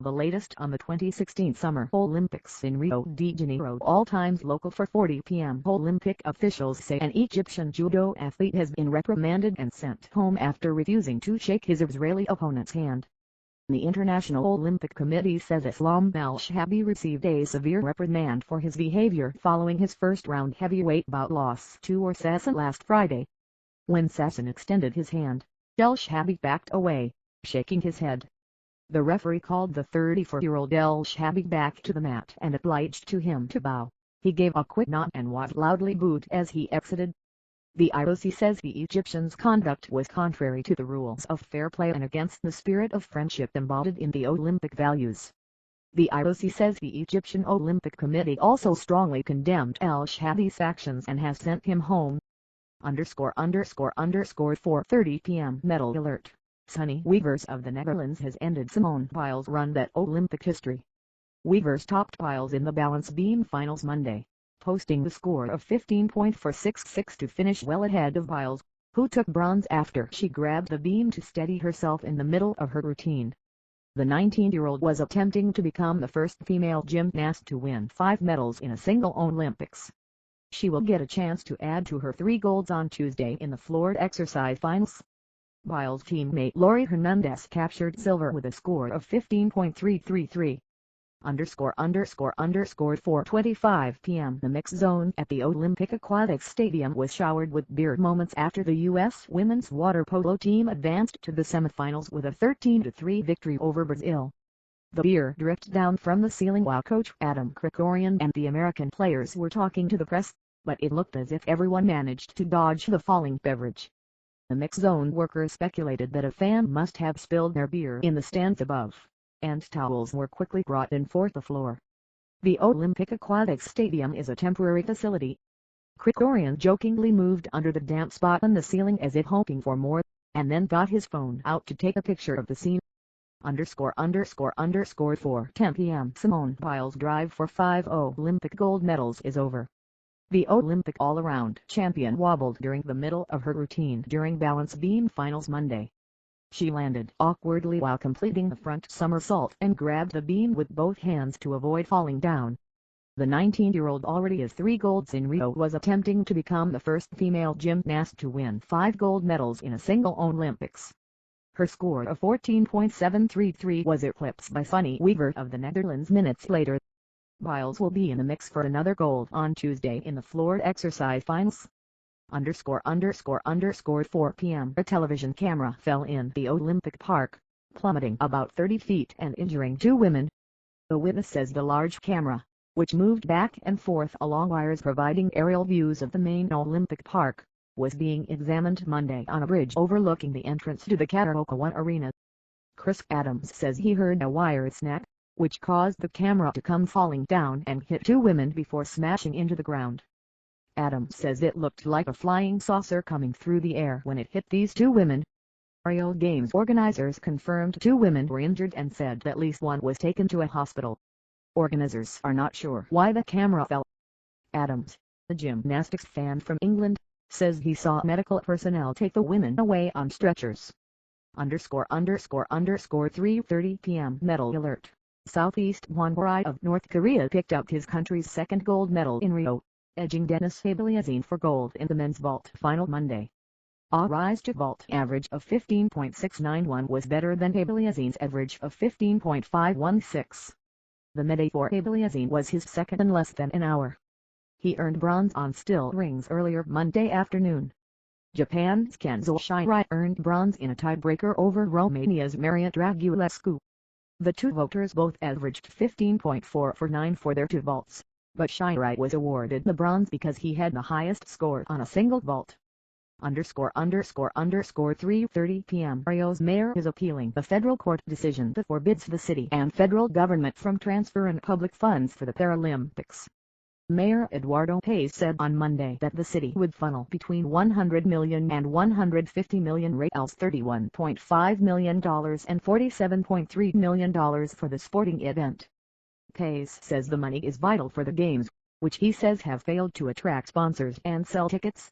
the latest on the 2016 Summer Olympics in Rio de Janeiro. All times local for 40 p.m. Olympic officials say an Egyptian judo athlete has been reprimanded and sent home after refusing to shake his Israeli opponent's hand. The International Olympic Committee says Islam Al-Shahabi received a severe reprimand for his behavior following his first-round heavyweight bout loss to Sasson last Friday. When Sasson extended his hand, El-Shahabi backed away, shaking his head. The referee called the 34-year-old El-Shahabi back to the mat and obliged him to bow. He gave a quick nod and was loudly booed as he exited. The IOC says the Egyptian's conduct was contrary to the rules of fair play and against the spirit of friendship embodied in the Olympic values. The IOC says the Egyptian Olympic Committee also strongly condemned El-Shahabi's actions and has sent him home. ____4:30 p.m. Medal alert. Sunny Wevers of the Netherlands has ended Simone Biles' run that Olympic history. Wevers topped Biles in the balance beam finals Monday, posting the score of 15.466 to finish well ahead of Biles, who took bronze after she grabbed the beam to steady herself in the middle of her routine. The 19-year-old was attempting to become the first female gymnast to win 5 medals in a single Olympics. She will get a chance to add to her 3 golds on Tuesday in the floored exercise finals. Biles' teammate Laurie Hernandez captured silver with a score of 15.333. ____4:25 p.m. The mix zone at the Olympic Aquatics Stadium was showered with beer moments after the U.S. women's water polo team advanced to the semifinals with a 13-3 victory over Brazil. The beer dripped down from the ceiling while coach Adam Krikorian and the American players were talking to the press, but it looked as if everyone managed to dodge the falling beverage. The mix zone workers speculated that a fan must have spilled their beer in the stands above, and towels were quickly brought in for the floor. The Olympic Aquatics Stadium is a temporary facility. Krikorian jokingly moved under the damp spot on the ceiling as if hoping for more, and then got his phone out to take a picture of the scene. ____4:10 p.m. Simone Biles' drive for 5 Olympic gold medals is over. The Olympic all-around champion wobbled during the middle of her routine during balance beam finals Monday. She landed awkwardly while completing the front somersault and grabbed the beam with both hands to avoid falling down. The 19-year-old already has 3 golds in Rio was attempting to become the first female gymnast to win 5 gold medals in a single Olympics. Her score of 14.733 was eclipsed by Sunny Wevers of the Netherlands minutes later. Biles will be in the mix for another gold on Tuesday in the floored exercise finals. ____4 p.m. A television camera fell in the Olympic Park, plummeting about 30 feet and injuring 2 women. The witness says the large camera, which moved back and forth along wires providing aerial views of the main Olympic Park, was being examined Monday on a bridge overlooking the entrance to the Karaoke One Arena. Chris Adams says he heard a wire snap, which caused the camera to come falling down and hit 2 women before smashing into the ground. Adams says it looked like a flying saucer coming through the air when it hit these 2 women. Rio Games organizers confirmed 2 women were injured and said at least one was taken to a hospital. Organizers are not sure why the camera fell. Adams, a gymnastics fan from England, says he saw medical personnel take the women away on stretchers. ____3:30 p.m. Medal alert. Southeast Wonbori of North Korea picked up his country's 2nd gold medal in Rio, edging Denis Habiazin for gold in the men's vault final Monday. A rise to vault average of 15.691 was better than Habiazin's average of 15.516. The medal for Habiazin was his 2nd in less than an hour. He earned bronze on still rings earlier Monday afternoon. Japan's Kenzo Shirai earned bronze in a tiebreaker over Romania's Marian Dragulescu. The 2 voters both averaged 15.449 for their 2 vaults, but Shirai was awarded the bronze because he had the highest score on a single vault. ____3:30 p.m. Rio's mayor is appealing the federal court decision that forbids the city and federal government from transferring public funds for the Paralympics. Mayor Eduardo Paes said on Monday that the city would funnel between $100 million and $150 million reals, $31.5 million and $47.3 million for the sporting event. Paes says the money is vital for the games, which he says have failed to attract sponsors and sell tickets.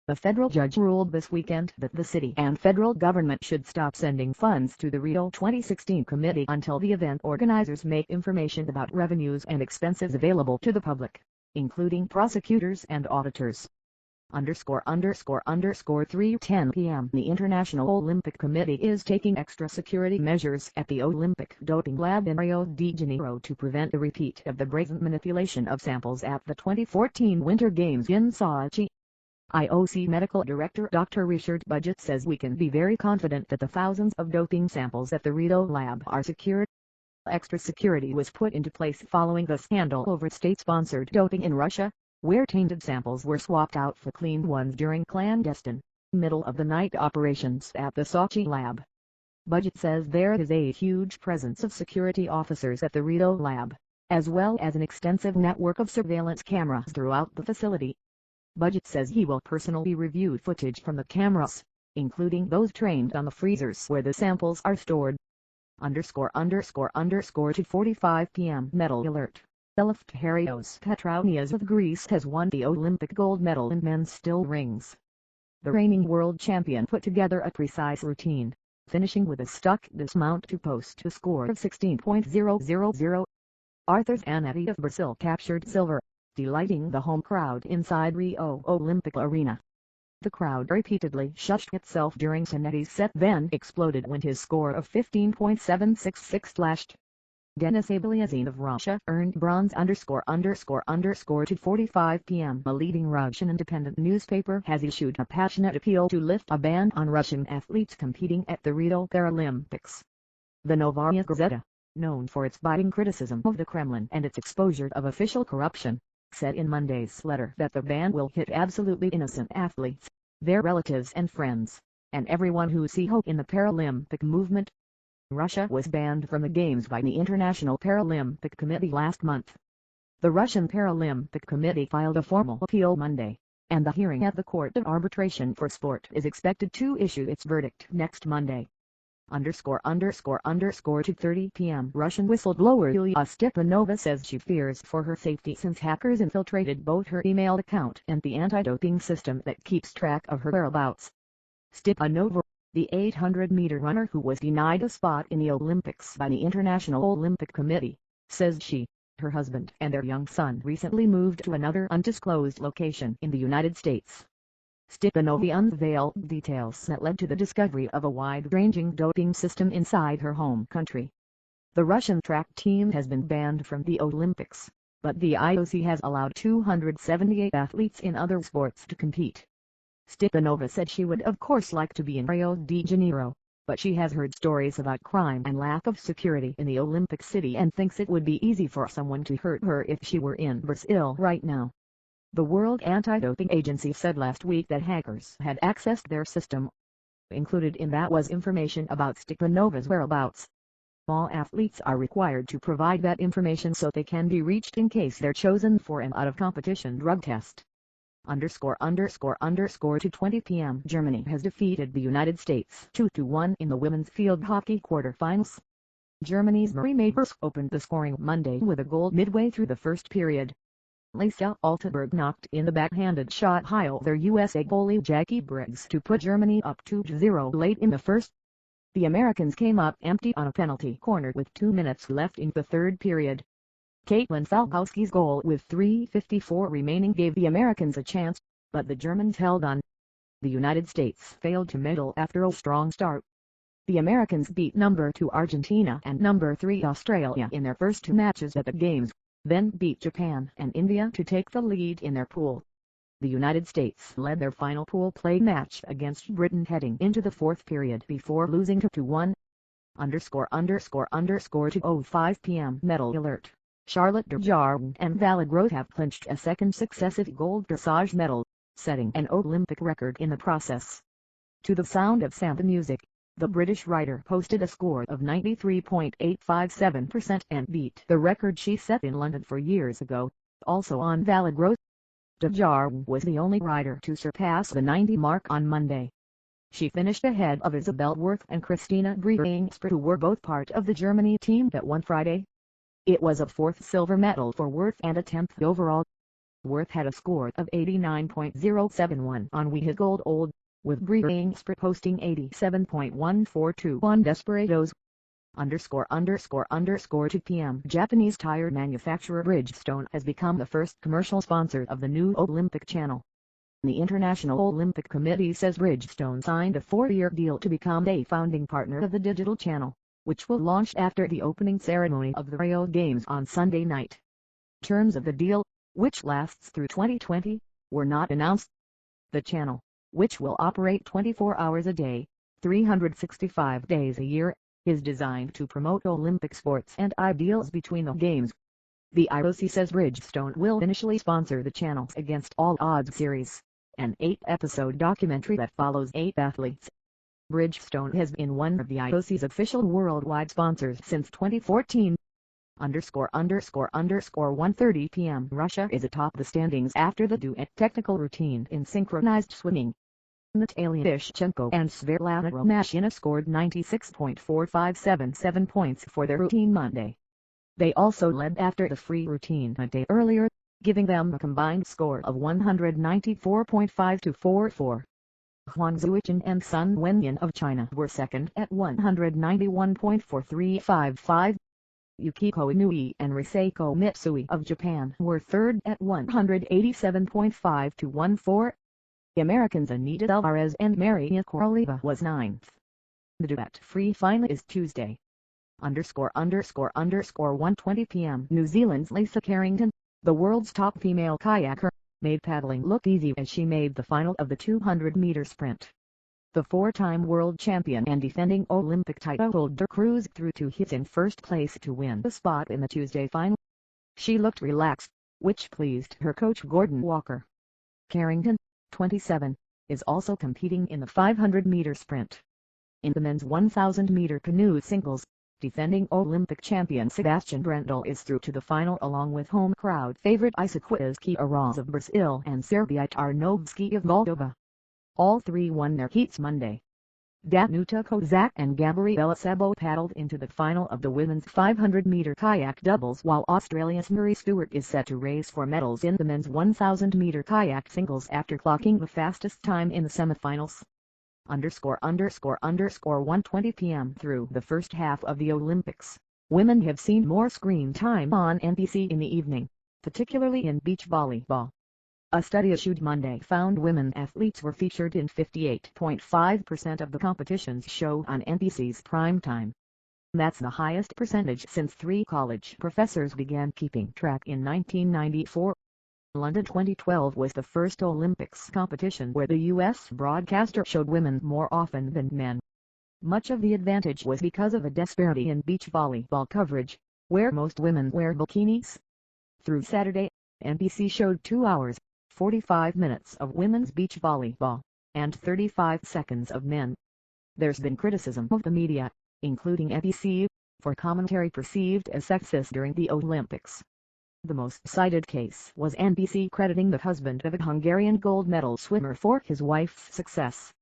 A federal judge ruled this weekend that the city and federal government should stop sending funds to the Rio 2016 committee until the event organizers make information about revenues and expenses available to the public, including prosecutors and auditors. ______3:10 p.m. The International Olympic Committee is taking extra security measures at the Olympic doping lab in Rio de Janeiro to prevent a repeat of the brazen manipulation of samples at the 2014 Winter Games in Sochi. IOC Medical Director Dr. Richard Budget says we can be very confident that the thousands of doping samples at the Rio lab are secured. Extra security was put into place following the scandal over state-sponsored doping in Russia, where tainted samples were swapped out for clean ones during clandestine, middle-of-the-night operations at the Sochi lab. Budget says there is a huge presence of security officers at the Rio lab, as well as an extensive network of surveillance cameras throughout the facility. Budget says he will personally review footage from the cameras, including those trained on the freezers where the samples are stored. ______2:45 p.m. Medal alert. Eleftherios Petronias of Greece has won the Olympic gold medal in men's still rings. The reigning world champion put together a precise routine, finishing with a stuck dismount to post a score of 16.000. Arthur Zanetti of Brazil captured silver, delighting the home crowd inside Rio Olympic Arena. The crowd repeatedly shushed itself during Zanetti's set, then exploded when his score of 15.766 flashed. Denis Abelyazin of Russia earned bronze _____2:45 p.m. A leading Russian independent newspaper has issued a passionate appeal to lift a ban on Russian athletes competing at the Rio Paralympics. The Novaya Gazeta, known for its biting criticism of the Kremlin and its exposure of official corruption, said in Monday's letter that the ban will hit absolutely innocent athletes, their relatives and friends, and everyone who sees hope in the Paralympic movement. Russia was banned from the Games by the International Paralympic Committee last month. The Russian Paralympic Committee filed a formal appeal Monday, and the hearing at the Court of Arbitration for Sport is expected to issue its verdict next Monday. ______2:30 p.m. Russian whistleblower Yulia Stepanova says she fears for her safety since hackers infiltrated both her email account and the anti-doping system that keeps track of her whereabouts. Stepanova, the 800-meter runner who was denied a spot in the Olympics by the International Olympic Committee, says she, her husband and their young son recently moved to another undisclosed location in the United States. Stepanova unveiled details that led to the discovery of a wide-ranging doping system inside her home country. The Russian track team has been banned from the Olympics, but the IOC has allowed 278 athletes in other sports to compete. Stepanova said she would of course like to be in Rio de Janeiro, but she has heard stories about crime and lack of security in the Olympic city and thinks it would be easy for someone to hurt her if she were in Brazil right now. The World Anti-Doping Agency said last week that hackers had accessed their system. Included in that was information about Stepanova's whereabouts. All athletes are required to provide that information so they can be reached in case they're chosen for an out-of-competition drug test. ______2:20 p.m. Germany has defeated the United States 2-1 in the women's field hockey quarterfinals. Germany's Marie Meyers opened the scoring Monday with a goal midway through the first period. Lisa Altenberg knocked in the backhanded shot while their USA goalie Jackie Briggs to put Germany up 2-0 late in the first. The Americans came up empty on a penalty corner with 2 minutes left in the third period. Caitlin Falkowski's goal with 3:54 remaining gave the Americans a chance, but the Germans held on. The United States failed to medal after a strong start. The Americans beat number 2 Argentina and number 3 Australia in their first 2 matches at the Games, then beat Japan and India to take the lead in their pool. The United States led their final pool play match against Britain heading into the fourth period before losing 2-1. _____2:05 p.m. Medal alert. Charlotte Desjardins and Valid Rose have clinched a second successive gold dressage medal, setting an Olympic record in the process. To the sound of samba music, the British rider posted a score of 93.857% and beat the record she set in London 4 years ago, also on Valid Rose. Desjardins was the only rider to surpass the 90 mark on Monday. She finished ahead of Isabel Worth and Christina Bringsper, who were both part of the Germany team that won Friday. It was a 4th silver medal for Worth and a 10th overall. Worth had a score of 89.071 on We Hit Gold Old, with Brainsford posting 87.142 on Desperados. ____ 2 p.m. Japanese tire manufacturer Bridgestone has become the first commercial sponsor of the new Olympic Channel. The International Olympic Committee says Bridgestone signed a 4-year deal to become a founding partner of the digital channel, which will launch after the opening ceremony of the Rio Games on Sunday night. Terms of the deal, which lasts through 2020, were not announced. The channel, which will operate 24 hours a day, 365 days a year, is designed to promote Olympic sports and ideals between the Games. The IOC says Bridgestone will initially sponsor the channel's Against All Odds series, an 8-episode documentary that follows 8 athletes. Bridgestone has been one of the IOC's official worldwide sponsors since 2014. ____1:30 p.m. Russia is atop the standings after the duet technical routine in synchronized swimming. Natalia Ishchenko and Svetlana Romashina scored 96.4577 points for their routine Monday. They also led after the free routine a day earlier, giving them a combined score of 194.5244. Huang Zuochen and Sun Wenyan of China were second at 191.4355. Yukiko Inui and Riseko Mitsui of Japan were third at 187.5214. The Americans Anita Alvarez and Maria Koroleva was ninth. The duet free final is Tuesday. ____1:20 p.m. New Zealand's Lisa Carrington, the world's top female kayaker, made paddling look easy as she made the final of the 200-meter sprint. The 4-time world champion and defending Olympic title holder cruised through 2 hits in first place to win the spot in the Tuesday final. She looked relaxed, which pleased her coach Gordon Walker. Carrington, 27, is also competing in the 500-meter sprint. In the men's 1,000-meter canoe singles, defending Olympic champion Sebastian Brendel is through to the final along with home crowd favorite Isaquias Quiroz of Brazil and Sergei Tarnovsky of Moldova. All 3 won their heats Monday. Danuta Kozak and Gabriela Sebo paddled into the final of the women's 500-meter kayak doubles, while Australia's Murray Stewart is set to race for medals in the men's 1,000-meter kayak singles after clocking the fastest time in the semifinals. ____1:20 p.m. Through the first half of the Olympics, women have seen more screen time on NBC in the evening, particularly in beach volleyball. A study issued Monday found women athletes were featured in 58.5% of the competition's show on NBC's primetime. That's the highest percentage since 3 college professors began keeping track in 1994. London 2012 was the first Olympics competition where the U.S. broadcaster showed women more often than men. Much of the advantage was because of a disparity in beach volleyball coverage, where most women wear bikinis. Through Saturday, NBC showed 2 hours, 45 minutes of women's beach volleyball, and 35 seconds of men. There's been criticism of the media, including NBC, for commentary perceived as sexist during the Olympics. The most cited case was NBC crediting the husband of a Hungarian gold medal swimmer for his wife's success.